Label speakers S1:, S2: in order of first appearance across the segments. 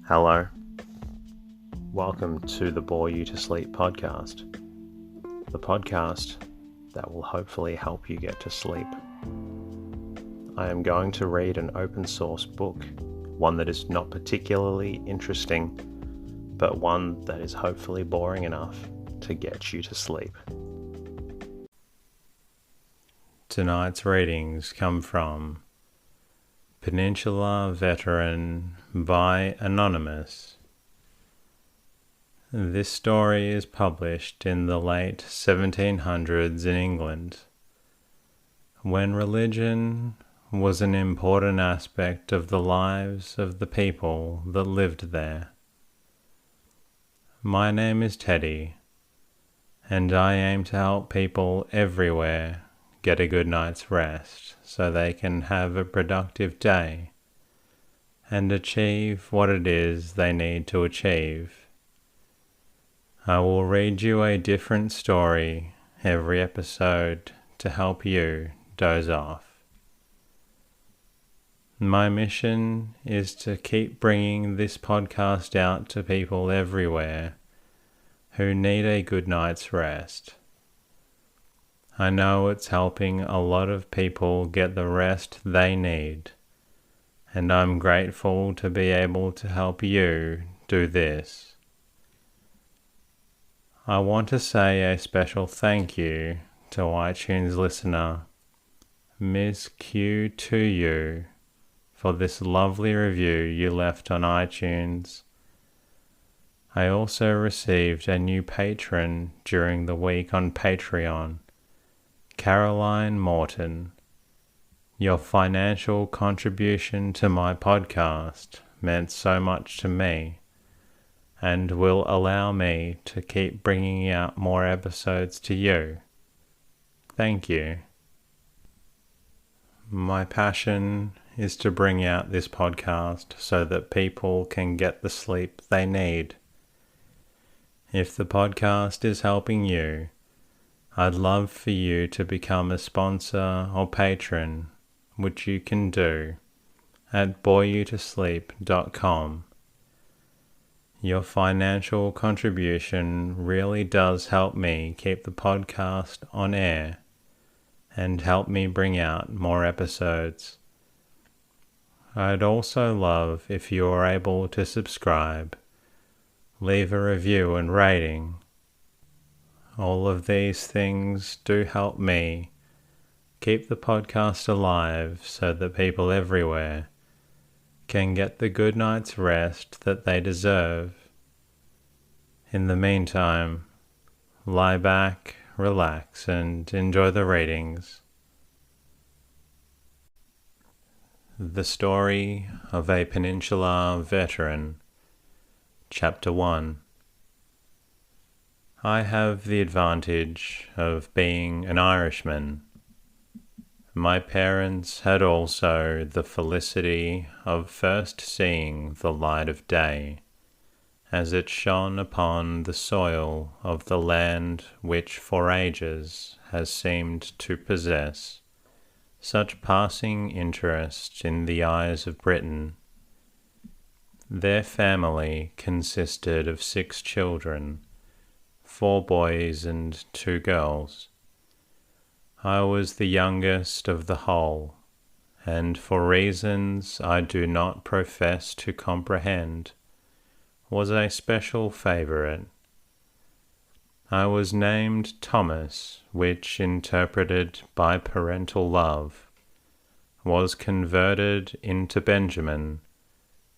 S1: Hello. Welcome to the Bore You to Sleep podcast. The podcast that will hopefully help you get to sleep. I am going to read an open source book, one that is not particularly interesting, but one that is hopefully boring enough to get you to sleep. Tonight's readings come from Peninsular Veteran by Anonymous. This story is published in the late 1700s in England, when religion was an important aspect of the lives of the people that lived there. My name is Teddy, and I aim to help people everywhere get a good night's rest so they can have a productive day and achieve what it is they need to achieve. I will read you a different story every episode to help you doze off. My mission is to keep bringing this podcast out to people everywhere who need a good night's rest. I know it's helping a lot of people get the rest they need, and I'm grateful to be able to help you do this. I want to say a special thank you to iTunes listener Ms. Q2U for this lovely review you left on iTunes. I also received a new patron during the week on Patreon, Caroline Morton. Your financial contribution to my podcast meant so much to me and will allow me to keep bringing out more episodes to you. Thank you. My passion is to bring out this podcast so that people can get the sleep they need. If the podcast is helping you, I'd love for you to become a sponsor or patron, which you can do at boreyoutosleep.com. Your financial contribution really does help me keep the podcast on air and help me bring out more episodes. I'd also love if you are able to subscribe, leave a review and rating. All of these things do help me keep the podcast alive so that people everywhere can get the good night's rest that they deserve. In the meantime, lie back, relax, and enjoy the readings. The Story of a Peninsular Veteran, Chapter 1. I have the advantage of being an Irishman. My parents had also the felicity of first seeing the light of day, as it shone upon the soil of the land which for ages has seemed to possess such passing interest in the eyes of Britain. Their family consisted of 6 children, 4 boys and 2 girls. I was the youngest of the whole, and for reasons I do not profess to comprehend, was a special favourite. I was named Thomas, which, interpreted by parental love, was converted into Benjamin,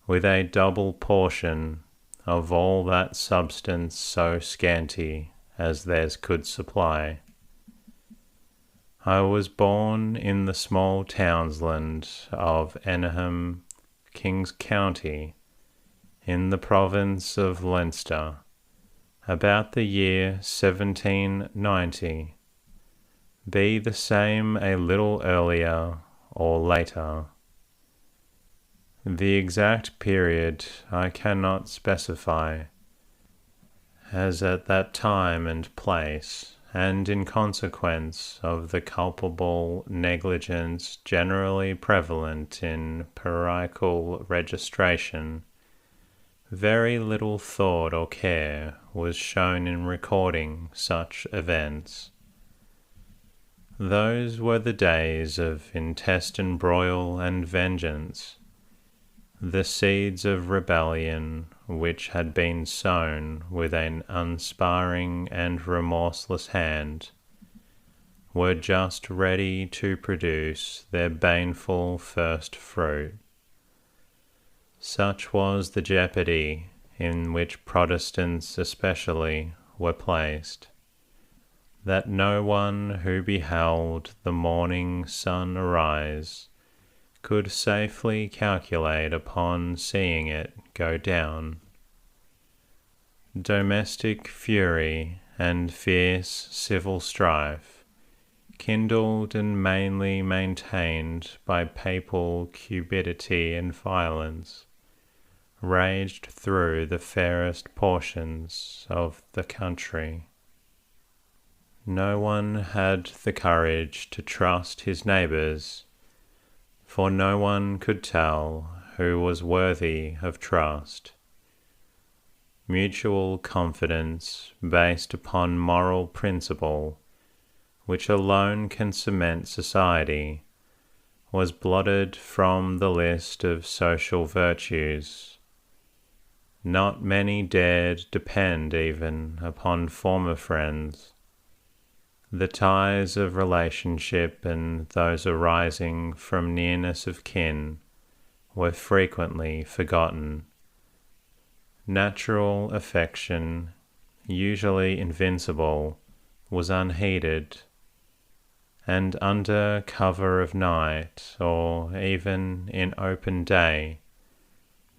S1: with a double portion of all that substance so scanty as theirs could supply. I was born in the small townsland of Enham, King's County, in the province of Leinster, about the year 1790, be the same a little earlier or later. The exact period I cannot specify, as at that time and place, and in consequence of the culpable negligence generally prevalent in parochial registration, Very little thought or care was shown in recording such events. Those were the days of intestine broil and vengeance. The seeds of rebellion, which had been sown with an unsparing and remorseless hand, were just ready to produce their baneful first fruit. Such was the jeopardy in which Protestants especially were placed, that no one who beheld the morning sun arise could safely calculate upon seeing it go down. Domestic fury and fierce civil strife, kindled and mainly maintained by papal cupidity and violence, raged through the fairest portions of the country. No one had the courage to trust his neighbours, for no one could tell who was worthy of trust. Mutual confidence based upon moral principle, which alone can cement society, was blotted from the list of social virtues. Not many dared depend even upon former friends. The ties of relationship and those arising from nearness of kin were frequently forgotten. Natural affection, usually invincible, was unheeded, and under cover of night, or even in open day,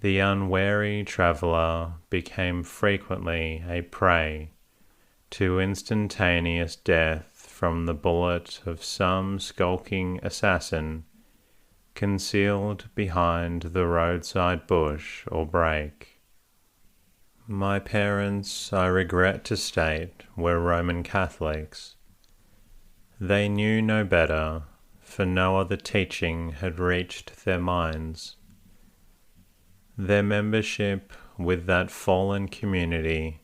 S1: the unwary traveller became frequently a prey to instantaneous death from the bullet of some skulking assassin concealed behind the roadside bush or brake. My parents, I regret to state, were Roman Catholics. They knew no better, for no other teaching had reached their minds. Their membership with that fallen community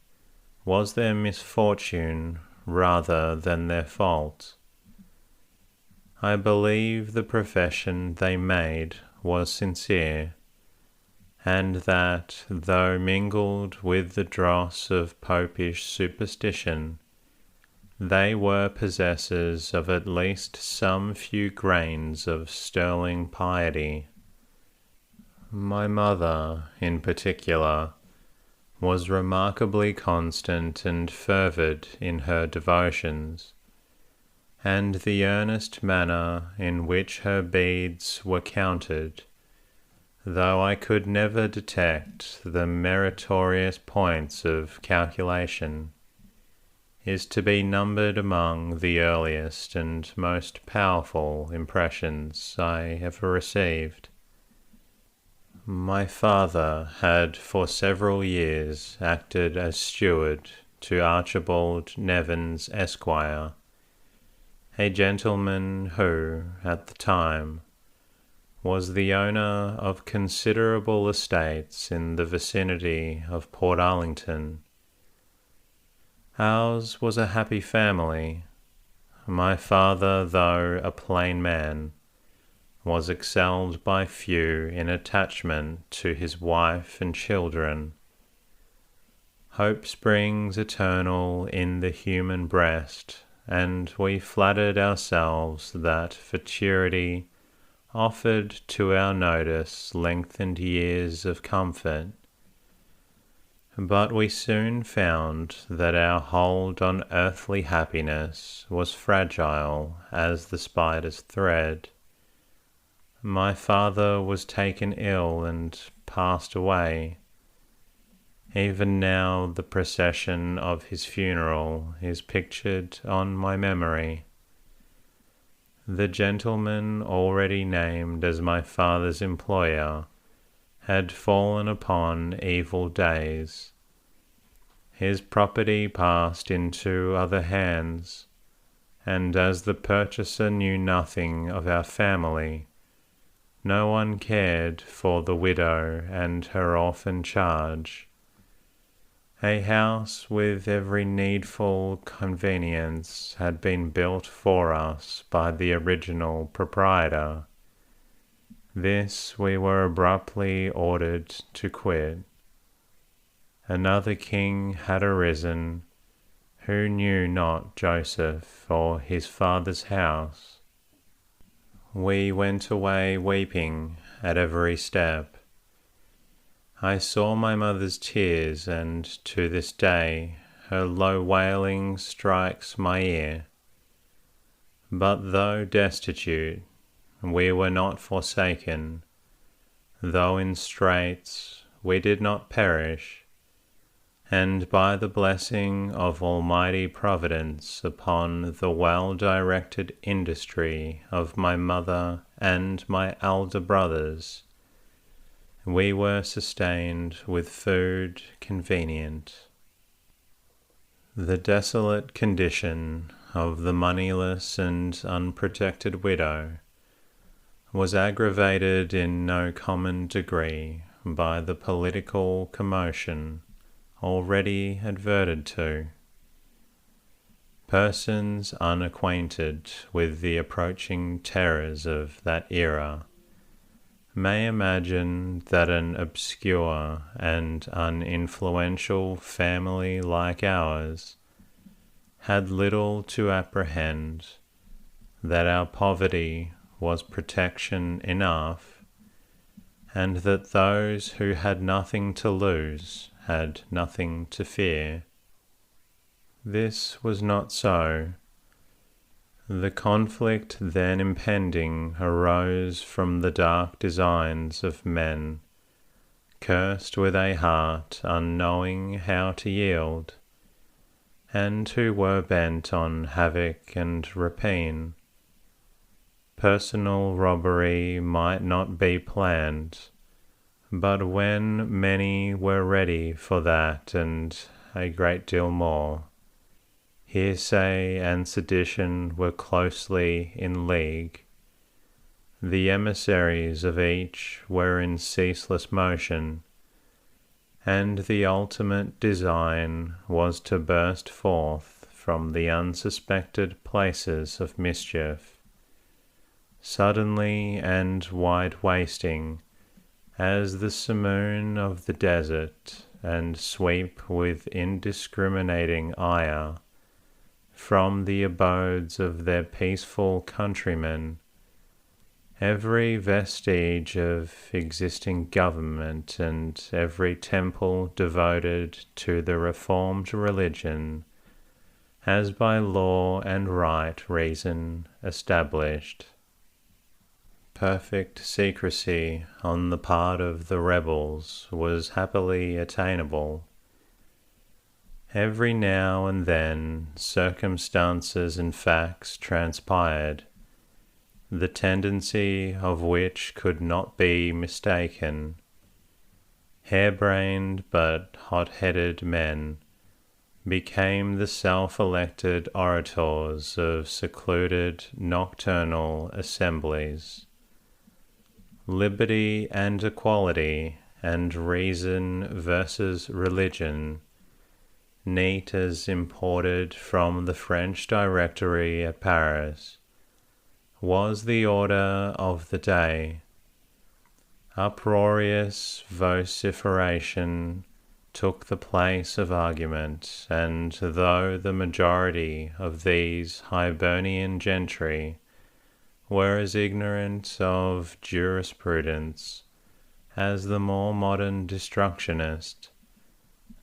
S1: was their misfortune rather than their fault. I believe the profession they made was sincere, and that, though mingled with the dross of popish superstition, they were possessors of at least some few grains of sterling piety. My mother, in particular, was remarkably constant and fervid in her devotions, and the earnest manner in which her beads were counted, though I could never detect the meritorious points of calculation, is to be numbered among the earliest and most powerful impressions I ever received. My father had for several years acted as steward to Archibald Nevins, Esquire, a gentleman who, at the time, was the owner of considerable estates in the vicinity of Portarlington. Ours was a happy family. My father, though a plain man, was excelled by few in attachment to his wife and children. Hope springs eternal in the human breast, and we flattered ourselves that futurity offered to our notice lengthened years of comfort. But we soon found that our hold on earthly happiness was fragile as the spider's thread. My father was taken ill and passed away. Even now the procession of his funeral is pictured on my memory. The gentleman already named as my father's employer had fallen upon evil days. His property passed into other hands, and as the purchaser knew nothing of our family, No one cared for the widow and her orphan charge. A house with every needful convenience had been built for us by the original proprietor. This we were abruptly ordered to quit. Another king had arisen, who knew not Joseph or his father's house. We went away weeping at every step. I saw my mother's tears, and to this day her low wailing strikes my ear. But though destitute, we were not forsaken. Though in straits, we did not perish. And by the blessing of Almighty Providence upon the well-directed industry of my mother and my elder brothers, we were sustained with food convenient. The desolate condition of the moneyless and unprotected widow was aggravated in no common degree by the political commotion already adverted to. Persons unacquainted with the approaching terrors of that era may imagine that an obscure and uninfluential family like ours had little to apprehend, that our poverty was protection enough, and that those who had nothing to lose had nothing to fear. This was not so. The conflict then impending arose from the dark designs of men, cursed with a heart unknowing how to yield, and who were bent on havoc and rapine. Personal robbery might not be planned, but when many were ready for that and a great deal more, heresy and sedition were closely in league. The emissaries of each were in ceaseless motion, and the ultimate design was to burst forth from the unsuspected places of mischief, suddenly and wide-wasting, as the simoon of the desert, and sweep with indiscriminating ire from the abodes of their peaceful countrymen every vestige of existing government and every temple devoted to the reformed religion as by law and right reason established. Perfect secrecy on the part of the rebels was happily attainable. Every now and then circumstances and facts transpired, the tendency of which could not be mistaken. Harebrained but hot-headed men became the self-elected orators of secluded nocturnal assemblies. Liberty and equality and reason versus religion, neat as imported from the French Directory at Paris, was the order of the day. Uproarious vociferation took the place of argument, and though the majority of these Hibernian gentry were as ignorant of jurisprudence as the more modern destructionist,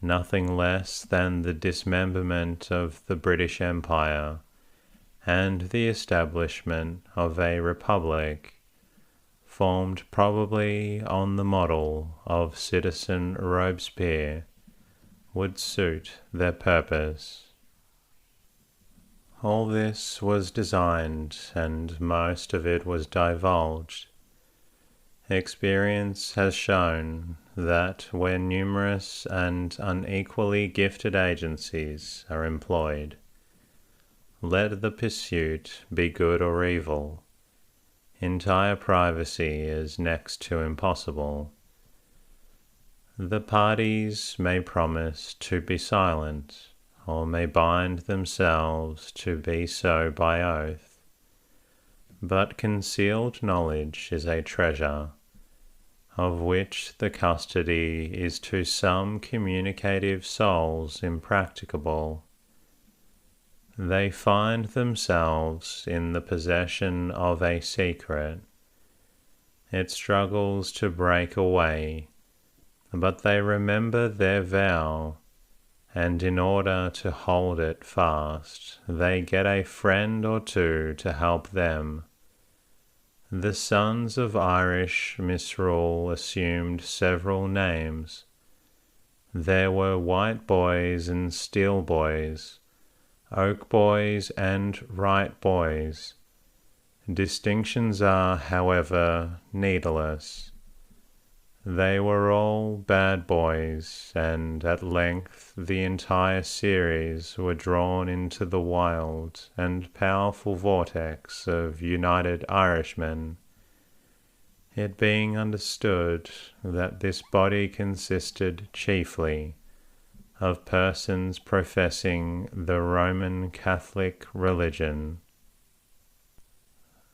S1: nothing less than the dismemberment of the British Empire and the establishment of a republic, formed probably on the model of Citizen Robespierre, would suit their purpose. All this was designed, and most of it was divulged. Experience has shown that where numerous and unequally gifted agencies are employed, let the pursuit be good or evil, Entire privacy is next to impossible. The parties may promise to be silent, or may bind themselves to be so by oath, but concealed knowledge is a treasure, of which the custody is to some communicative souls impracticable. They find themselves in the possession of a secret. It struggles to break away, but they remember their vow, and in order to hold it fast, they get a friend or two to help them. The sons of Irish misrule assumed several names. There were White Boys and Steel Boys, Oak Boys and Right Boys. Distinctions are, however, needless. They were all bad boys, and at length the entire series were drawn into the wild and powerful vortex of United Irishmen, it being understood that this body consisted chiefly of persons professing the Roman Catholic religion.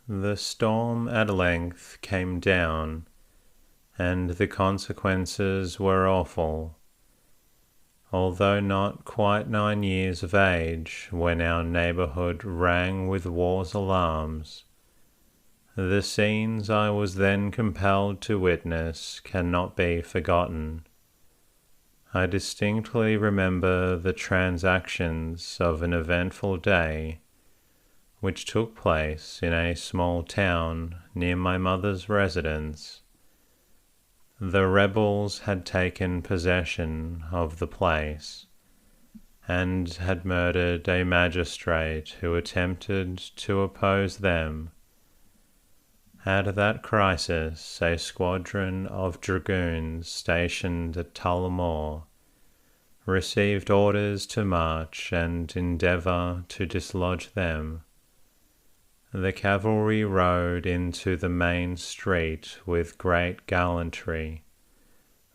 S1: The storm at length came down, and the consequences were awful. Although not quite 9 years of age when our neighbourhood rang with war's alarms, the scenes I was then compelled to witness cannot be forgotten. I distinctly remember the transactions of an eventful day which took place in a small town near my mother's residence. The rebels had taken possession of the place, and had murdered a magistrate who attempted to oppose them. At that crisis, a squadron of dragoons stationed at Tullamore received orders to march and endeavour to dislodge them. The cavalry rode into the main street with great gallantry,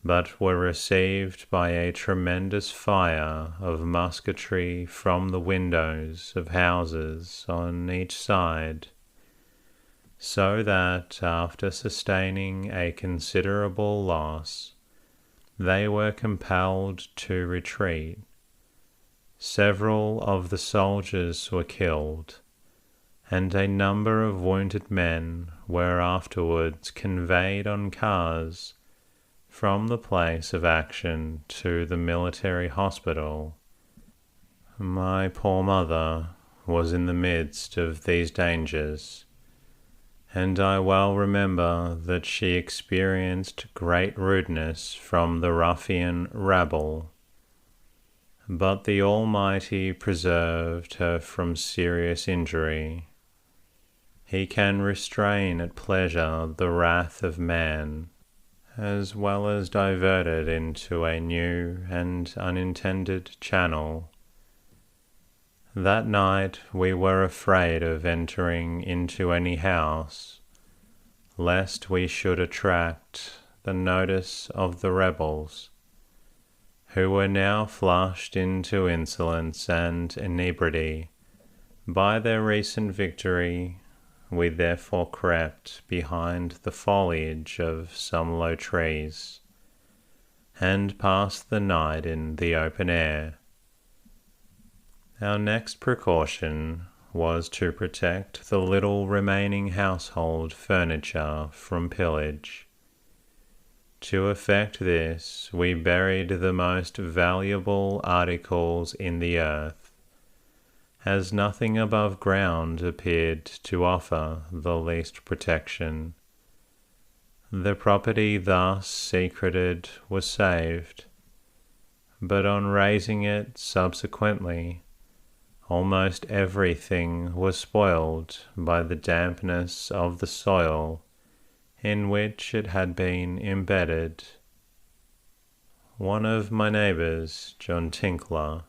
S1: but were received by a tremendous fire of musketry from the windows of houses on each side, so that, after sustaining a considerable loss, they were compelled to retreat. Several of the soldiers were killed, and a number of wounded men were afterwards conveyed on cars from the place of action to the military hospital. My poor mother was in the midst of these dangers, and I well remember that she experienced great rudeness from the ruffian rabble. But the Almighty preserved her from serious injury. He can restrain at pleasure the wrath of man, as well as divert it into a new and unintended channel. That night we were afraid of entering into any house, lest we should attract the notice of the rebels, who were now flushed into insolence and inebriety by their recent victory. We therefore crept behind the foliage of some low trees, and passed the night in the open air. Our next precaution was to protect the little remaining household furniture from pillage. To effect this, we buried the most valuable articles in the earth, as nothing above ground appeared to offer the least protection. The property thus secreted was saved, but on raising it subsequently, almost everything was spoiled by the dampness of the soil in which it had been embedded. One of my neighbours, John Tinkler,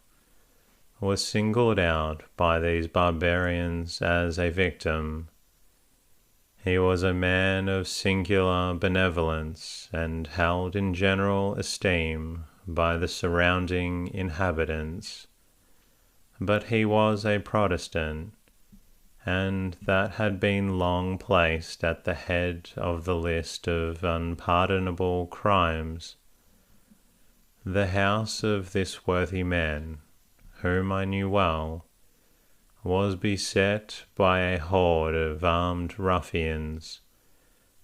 S1: was singled out by these barbarians as a victim. He was a man of singular benevolence and held in general esteem by the surrounding inhabitants. But he was a Protestant, and that had been long placed at the head of the list of unpardonable crimes. The house of this worthy man, whom I knew well, was beset by a horde of armed ruffians,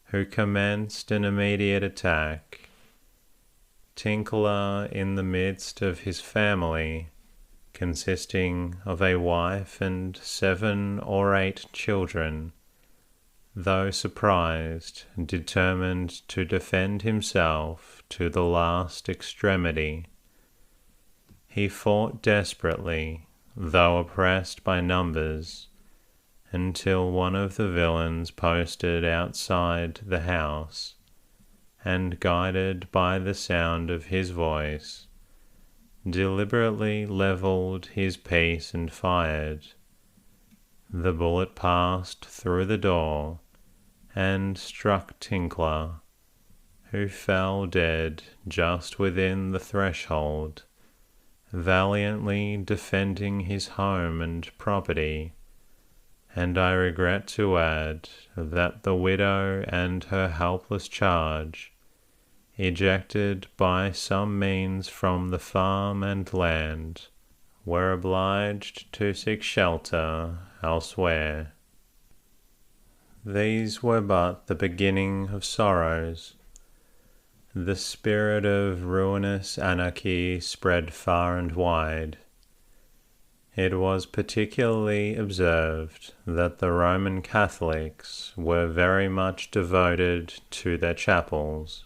S1: who commenced an immediate attack. Tinkler, in the midst of his family, consisting of a wife and 7 or 8 children, though surprised, determined to defend himself to the last extremity. He fought desperately, though oppressed by numbers, until one of the villains posted outside the house, and guided by the sound of his voice, deliberately levelled his piece and fired. The bullet passed through the door and struck Tinkler, who fell dead just within the threshold, valiantly defending his home and property. And I regret to add that the widow and her helpless charge, ejected by some means from the farm and land, were obliged to seek shelter elsewhere. These were but the beginning of sorrows. The spirit of ruinous anarchy spread far and wide. It was particularly observed that the Roman Catholics were very much devoted to their chapels.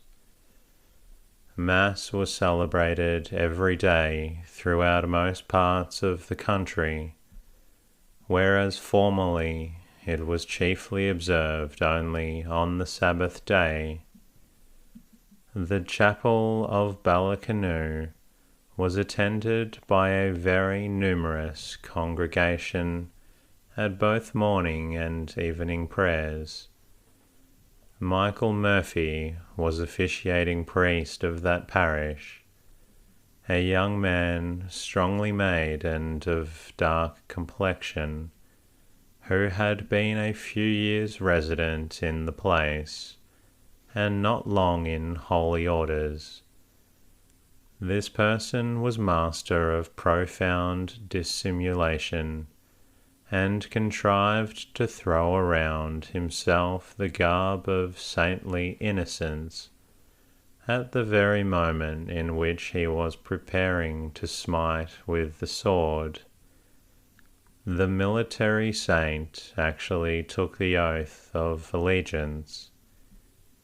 S1: Mass was celebrated every day throughout most parts of the country, whereas formerly it was chiefly observed only on the Sabbath day. The chapel of Ballacanoe was attended by a very numerous congregation at both morning and evening prayers. Michael Murphy was officiating priest of that parish, a young man strongly made and of dark complexion, who had been a few years resident in the place, and not long in holy orders. This person was master of profound dissimulation, and contrived to throw around himself the garb of saintly innocence at the very moment in which he was preparing to smite with the sword. The military saint actually took the oath of allegiance,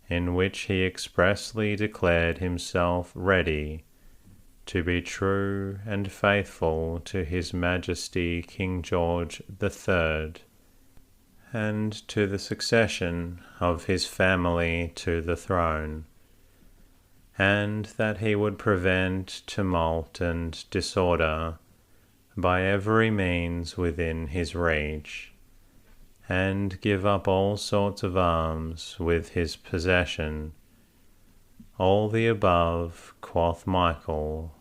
S1: in which he expressly declared himself ready to be true and faithful to His Majesty King George III, and to the succession of his family to the throne, and that he would prevent tumult and disorder by every means within his reach, and give up all sorts of arms with his possession. All the above, quoth Michael,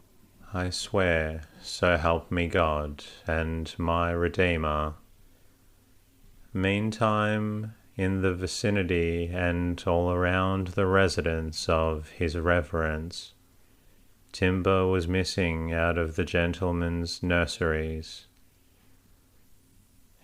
S1: I swear, so help me God, and my Redeemer. Meantime, in the vicinity and all around the residence of his reverence, timber was missing out of the gentlemen's nurseries.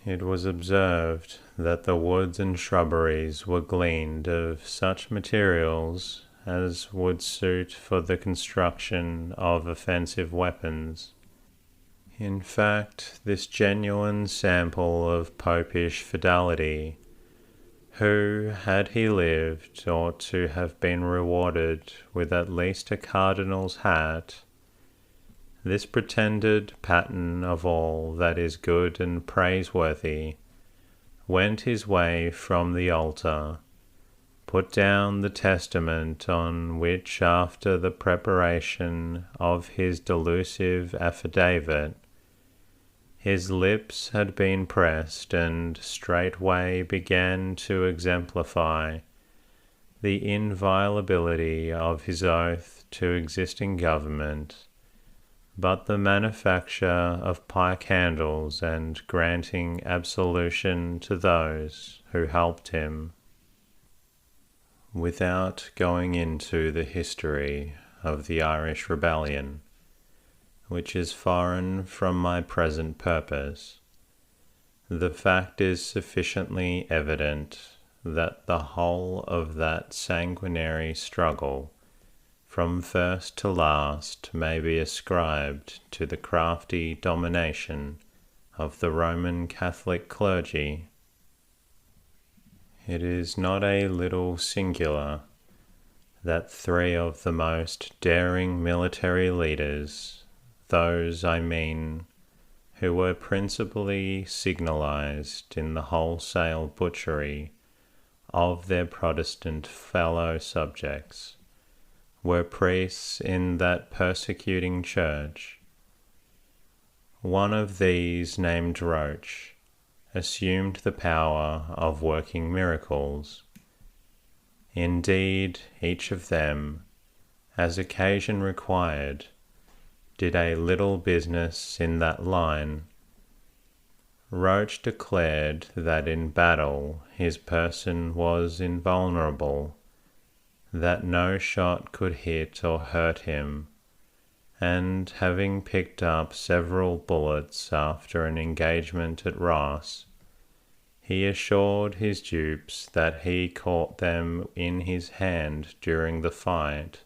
S1: It was observed that the woods and shrubberies were gleaned of such materials as would suit for the construction of offensive weapons. In fact, this genuine sample of popish fidelity, who, had he lived, ought to have been rewarded with at least a cardinal's hat, this pretended pattern of all that is good and praiseworthy, went his way from the altar, put down the testament on which, after the preparation of his delusive affidavit, His lips had been pressed and straightway began to exemplify the inviolability of his oath to existing government, but the manufacture of pie candles and granting absolution to those who helped him. Without going into the history of the Irish Rebellion, which is foreign from my present purpose, the fact is sufficiently evident that the whole of that sanguinary struggle, from first to last, may be ascribed to the crafty domination of the Roman Catholic clergy. It is not a little singular that three of the most daring military leaders, those, I mean, who were principally signalized in the wholesale butchery of their Protestant fellow subjects, were priests in that persecuting church. One of these, named Roche, assumed the power of working miracles. Indeed, each of them, as occasion required, did a little business in that line. Roche declared that in battle his person was invulnerable, that no shot could hit or hurt him, and having picked up several bullets after an engagement at Ross, he assured his dupes that he caught them in his hand during the fight.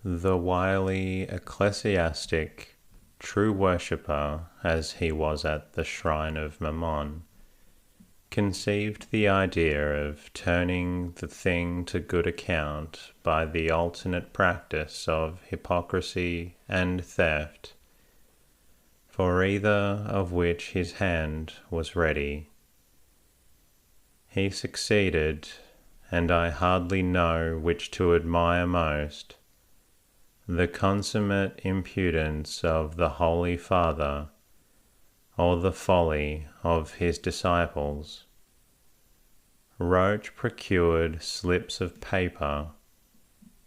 S1: The wily ecclesiastic, true worshipper as he was at the shrine of Mammon, conceived the idea of turning the thing to good account by the alternate practice of hypocrisy and theft, for either of which his hand was ready. He succeeded, and I hardly know which to admire most, the consummate impudence of the Holy Father, or the folly of his disciples. Roche procured slips of paper,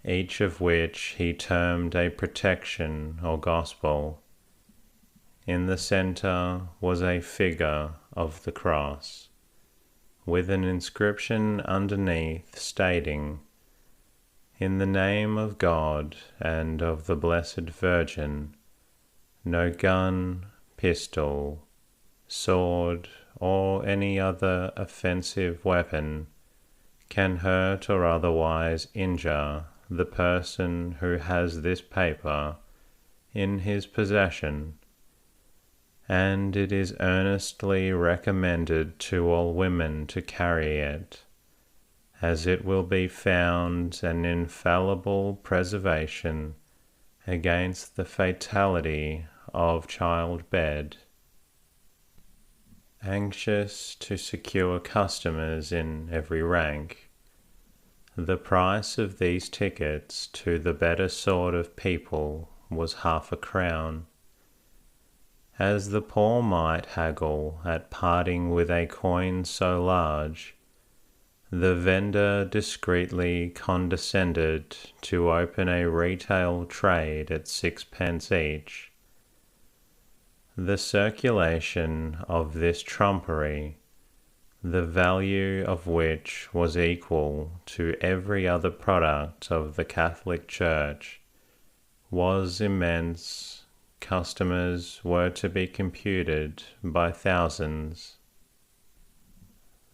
S1: each of which he termed a protection or gospel. In the centre was a figure of the cross, with an inscription underneath stating, "In the name of God and of the Blessed Virgin, no gun, pistol, sword, or any other offensive weapon can hurt or otherwise injure the person who has this paper in his possession, and it is earnestly recommended to all women to carry it, as it will be found an infallible preservation against the fatality of childbed." Anxious to secure customers in every rank, the price of these tickets to the better sort of people was 1/2 crown. As the poor might haggle at parting with a coin so large, the vendor discreetly condescended to open a retail trade at 6d each. The circulation of this trumpery, the value of which was equal to every other product of the Catholic Church, was immense. Customers were to be computed by thousands.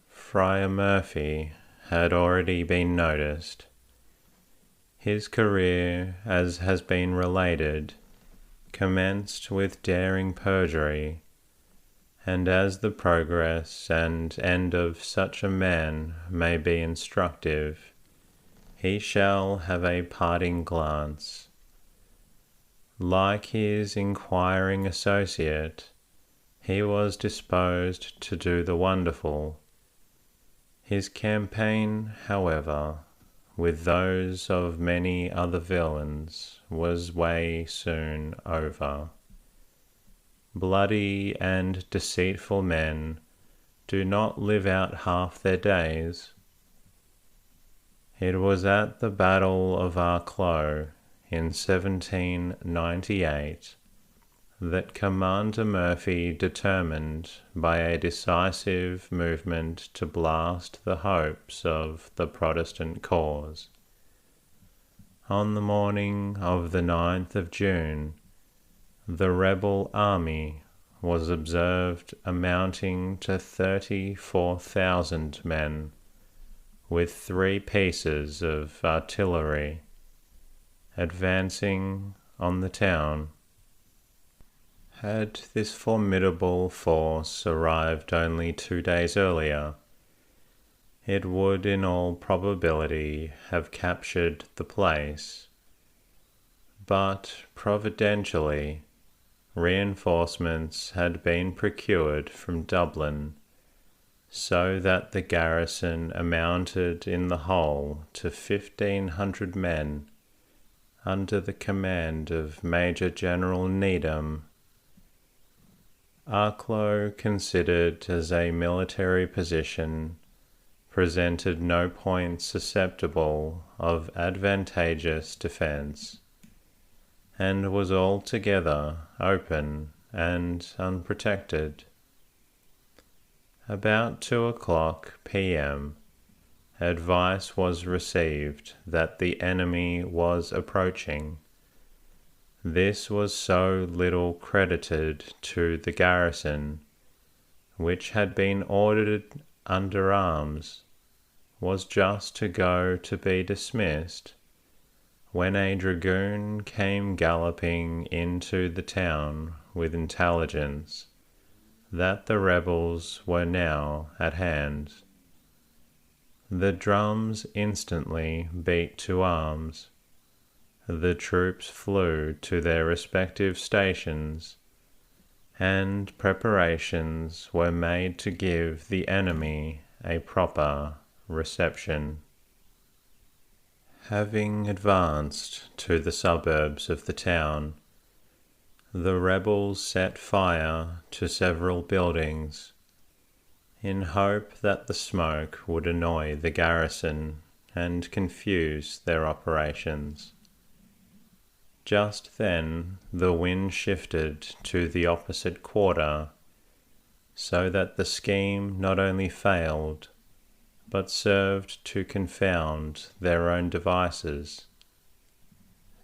S1: Friar Murphy had already been noticed. His career, as has been related, commenced with daring perjury, and as the progress and end of such a man may be instructive, he shall have a parting glance. Like his inquiring associate, he was disposed to do the wonderful. His campaign, however, with those of many other villains, was way soon over. bloody and deceitful men do not live out half their days. It was at the Battle of Arklow in 1798 that Commander Murphy determined by a decisive movement to blast the hopes of the Protestant cause. On the morning of the 9th of June, the rebel army was observed amounting to 34,000 men, with 3 pieces of artillery, advancing on the town. Had this formidable force arrived only 2 days earlier, it would in all probability have captured the place. But providentially, reinforcements had been procured from Dublin, so that the garrison amounted in the whole to 1,500 men, under the command of Major General Needham. Arklow, considered as a military position, presented no point susceptible of advantageous defence, and was altogether open and unprotected. About 2:00 p.m., advice was received that the enemy was approaching. This was so little credited to the garrison, which had been ordered under arms, was just to go to be dismissed, when a dragoon came galloping into the town with intelligence that the rebels were now at hand. The drums instantly beat to arms. The troops flew to their respective stations, and preparations were made to give the enemy a proper reception. Having advanced to the suburbs of the town, the rebels set fire to several buildings, in hope that the smoke would annoy the garrison and confuse their operations. Just then the wind shifted to the opposite quarter, so that the scheme not only failed, but served to confound their own devices.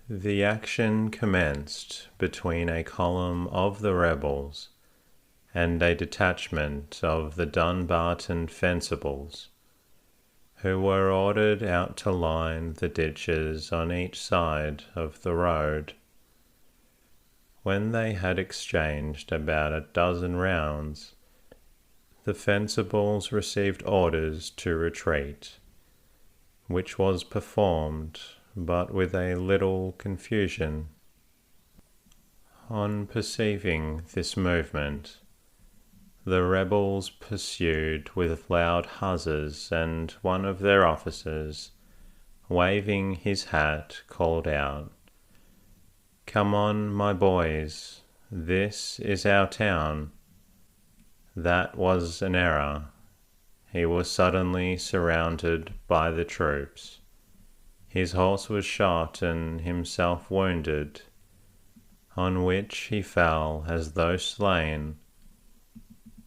S1: The action commenced between a column of the rebels and a detachment of the Dunbarton Fencibles, who were ordered out to line the ditches on each side of the road. When they had exchanged about a dozen rounds, the Fencibles received orders to retreat, which was performed, but with a little confusion. On perceiving this movement, the rebels pursued with loud huzzas, and one of their officers, waving his hat, called out, "Come on, my boys, this is our town." That was an error. He was suddenly surrounded by the troops. His horse was shot and himself wounded, on which he fell as though slain.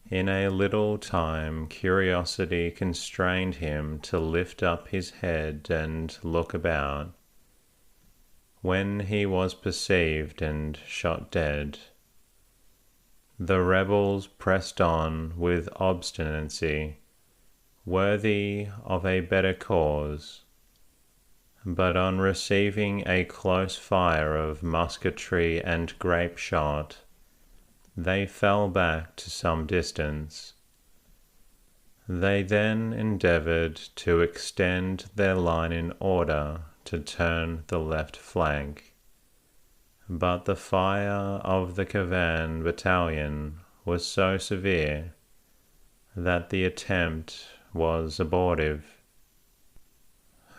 S1: In a little time curiosity constrained him to lift up his head and look about, when he was perceived and shot dead. The rebels pressed on with obstinacy, worthy of a better cause, but on receiving a close fire of musketry and grape shot, they fell back to some distance. They then endeavoured to extend their line in order to turn the left flank, but the fire of the Cavan battalion was so severe that the attempt was abortive.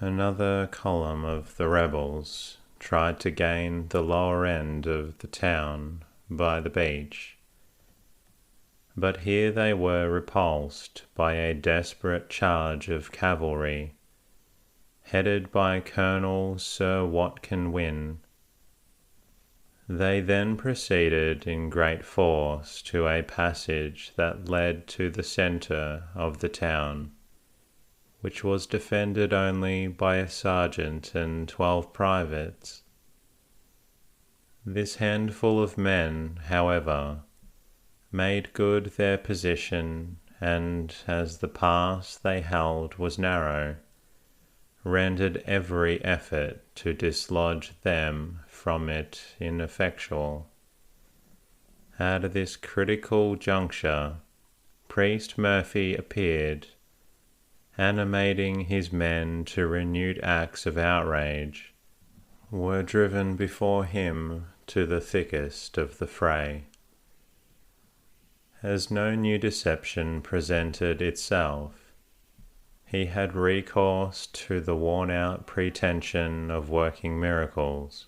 S1: Another column of the rebels tried to gain the lower end of the town by the beach, But here they were repulsed by a desperate charge of cavalry, headed by Colonel Sir Watkin Wynne. They then proceeded in great force to a passage that led to the centre of the town, which was defended only by a sergeant and 12 privates. This handful of men, however, made good their position, and as the pass they held was narrow, rendered every effort to dislodge them from it ineffectual. At this critical juncture, Priest Murphy appeared, animating his men to renewed acts of outrage, were driven before him to the thickest of the fray. As no new deception presented itself, he had recourse to the worn-out pretension of working miracles.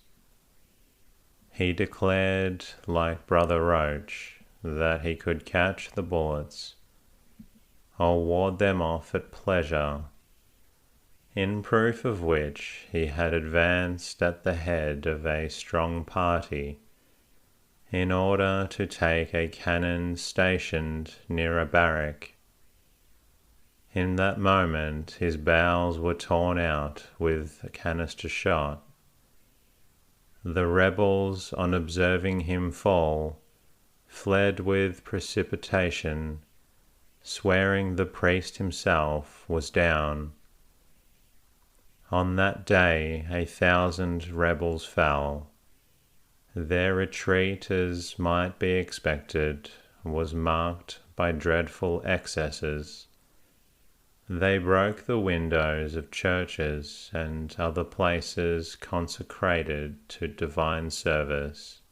S1: He declared, like Brother Roach, that he could catch the bullets, or ward them off at pleasure, in proof of which he had advanced at the head of a strong party, in order to take a cannon stationed near a barrack. In that moment his bowels were torn out with a canister shot. The rebels, on observing him fall, fled with precipitation, swearing the priest himself was down. On that day 1,000 rebels fell. Their retreat, as might be expected, was marked by dreadful excesses. They broke the windows of churches and other places consecrated to divine service.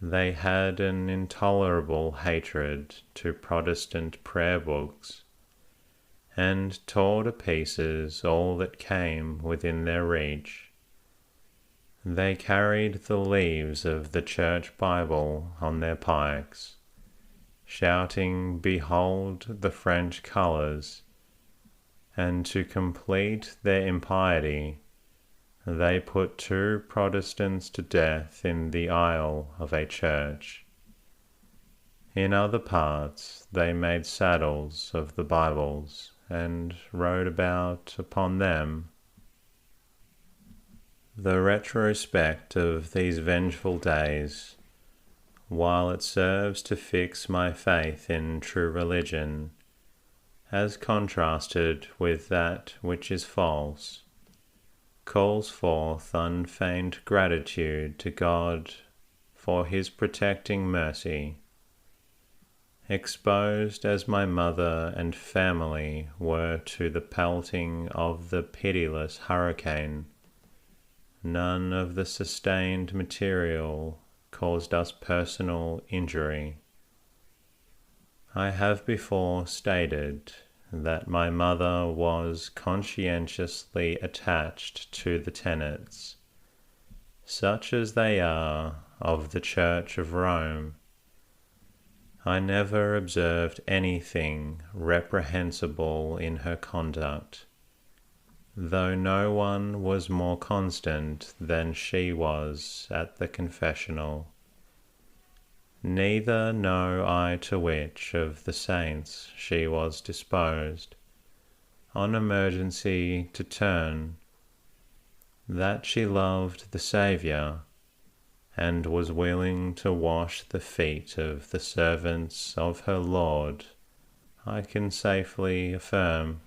S1: They had an intolerable hatred to Protestant prayer books, and tore to pieces all that came within their reach. They carried the leaves of the Church Bible on their pikes, shouting, "Behold the French colours," and to complete their impiety, they put 2 Protestants to death in the aisle of a church. In other parts they made saddles of the Bibles, and rode about upon them. The retrospect of these vengeful days, while it serves to fix my faith in true religion, as contrasted with that which is false, calls forth unfeigned gratitude to God for his protecting mercy. Exposed as my mother and family were to the pelting of the pitiless hurricane, none of the sustained material caused us personal injury. I have before stated that my mother was conscientiously attached to the tenets, such as they are, of the Church of Rome. I never observed anything reprehensible in her conduct, though no one was more constant than she was at the confessional. Neither know I to which of the saints she was disposed, on emergency, to turn. That she loved the Saviour, and was willing to wash the feet of the servants of her Lord, I can safely affirm.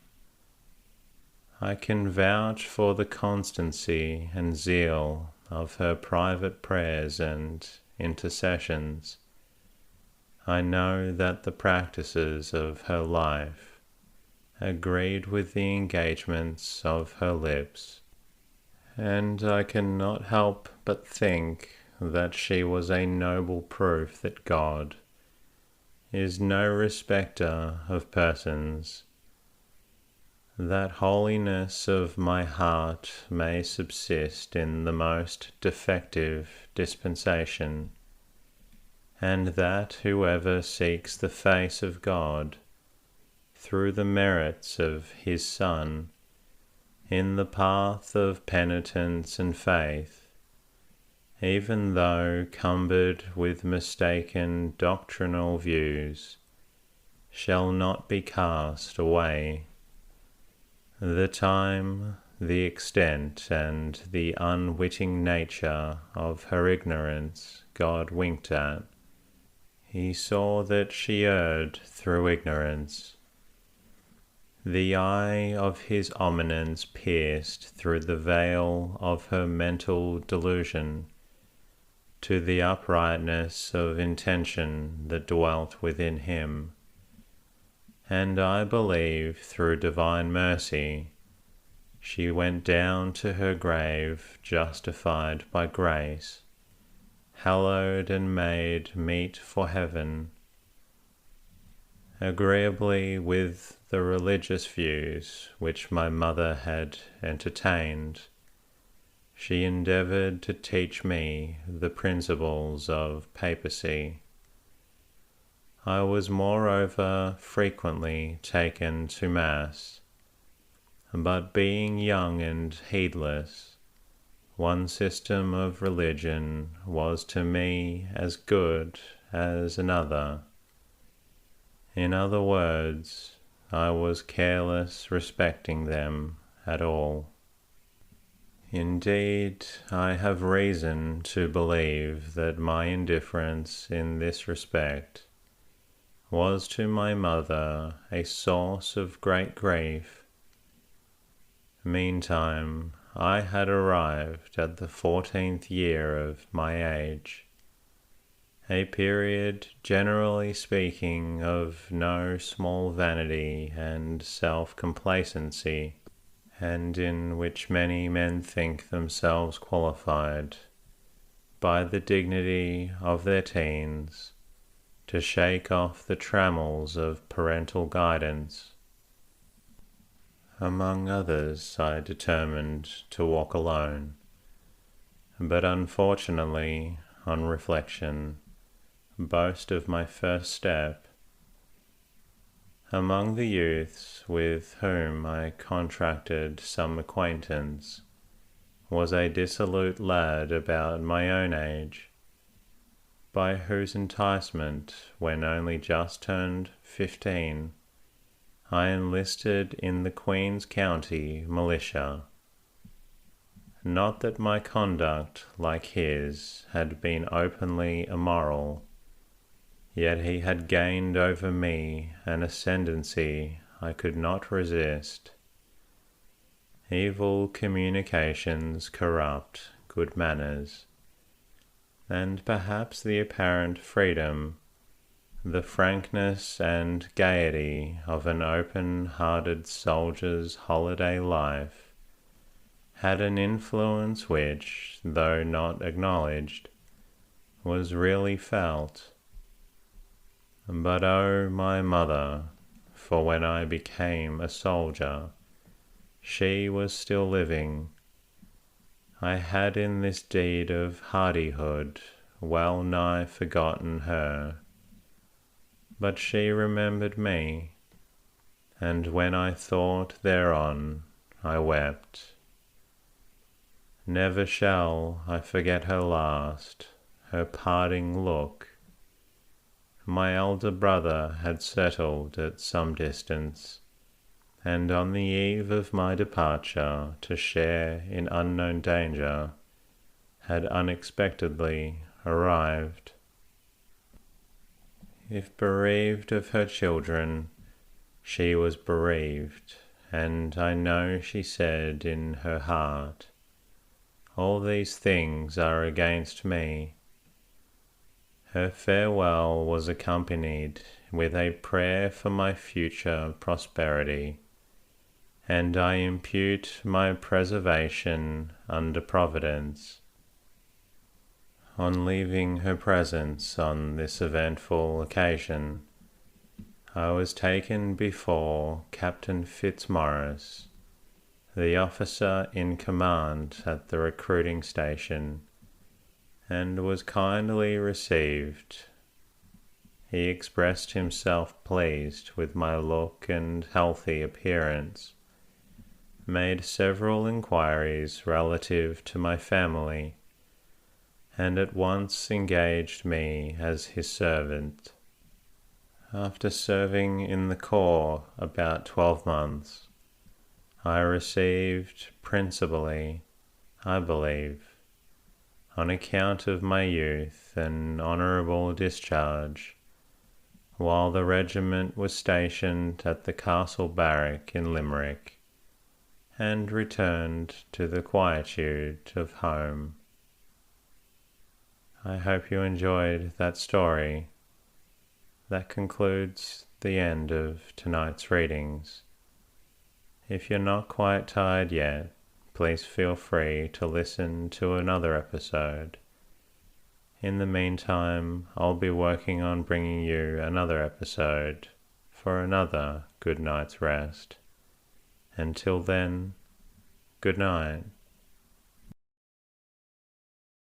S1: I can vouch for the constancy and zeal of her private prayers and intercessions. I know that the practices of her life agreed with the engagements of her lips, and I cannot help but think that she was a noble proof that God is no respecter of persons, that holiness of my heart may subsist in the most defective dispensation, and that whoever seeks the face of God through the merits of his Son, in the path of penitence and faith, even though cumbered with mistaken doctrinal views, shall not be cast away. The time, the extent, and the unwitting nature of her ignorance God winked at. He saw that she erred through ignorance. The eye of his omniscience pierced through the veil of her mental delusion to the uprightness of intention that dwelt within him. And I believe through divine mercy she went down to her grave justified by grace, hallowed and made meet for heaven. Agreeably with the religious views which my mother had entertained, she endeavoured to teach me the principles of papacy. I was moreover frequently taken to Mass, but being young and heedless, one system of religion was to me as good as another. In other words, I was careless respecting them at all. Indeed, I have reason to believe that my indifference in this respect was to my mother a source of great grief. Meantime, I had arrived at the 14th year of my age, a period, generally speaking, of no small vanity and self-complacency, and in which many men think themselves qualified, by the dignity of their teens, to shake off the trammels of parental guidance. Among others, I determined to walk alone, but unfortunately, on reflection, boast of my first step. Among the youths with whom I contracted some acquaintance was a dissolute lad about my own age, by whose enticement, when only just turned 15, I enlisted in the Queen's County militia. Not that my conduct, like his, had been openly immoral, yet he had gained over me an ascendancy I could not resist. Evil communications corrupt good manners, and perhaps the apparent freedom, the frankness and gaiety of an open-hearted soldier's holiday life had an influence which, though not acknowledged, was really felt. But oh, my mother, for when I became a soldier, she was still living. I had in this deed of hardihood well nigh forgotten her, but she remembered me, and when I thought thereon, I wept. Never shall I forget her last, her parting look. My elder brother had settled at some distance, and on the eve of my departure to share in unknown danger, had unexpectedly arrived. If bereaved of her children, she was bereaved, and I know she said in her heart, "All these things are against me." Her farewell was accompanied with a prayer for my future prosperity, and I impute my preservation under Providence. On leaving her presence on this eventful occasion, I was taken before Captain Fitzmaurice, the officer in command at the recruiting station, and was kindly received, He expressed himself pleased with my look and healthy appearance, made several inquiries relative to my family, and at once engaged me as his servant. After serving in the Corps about 12 months, I received principally, I believe, on account of my youth, an honourable discharge, while the regiment was stationed at the Castle Barrack in Limerick, and returned to the quietude of home. I hope you enjoyed that story. That concludes the end of tonight's readings. If you're not quite tired yet, please feel free to listen to another episode. In the meantime, I'll be working on bringing you another episode for another good night's rest. Until then, good night.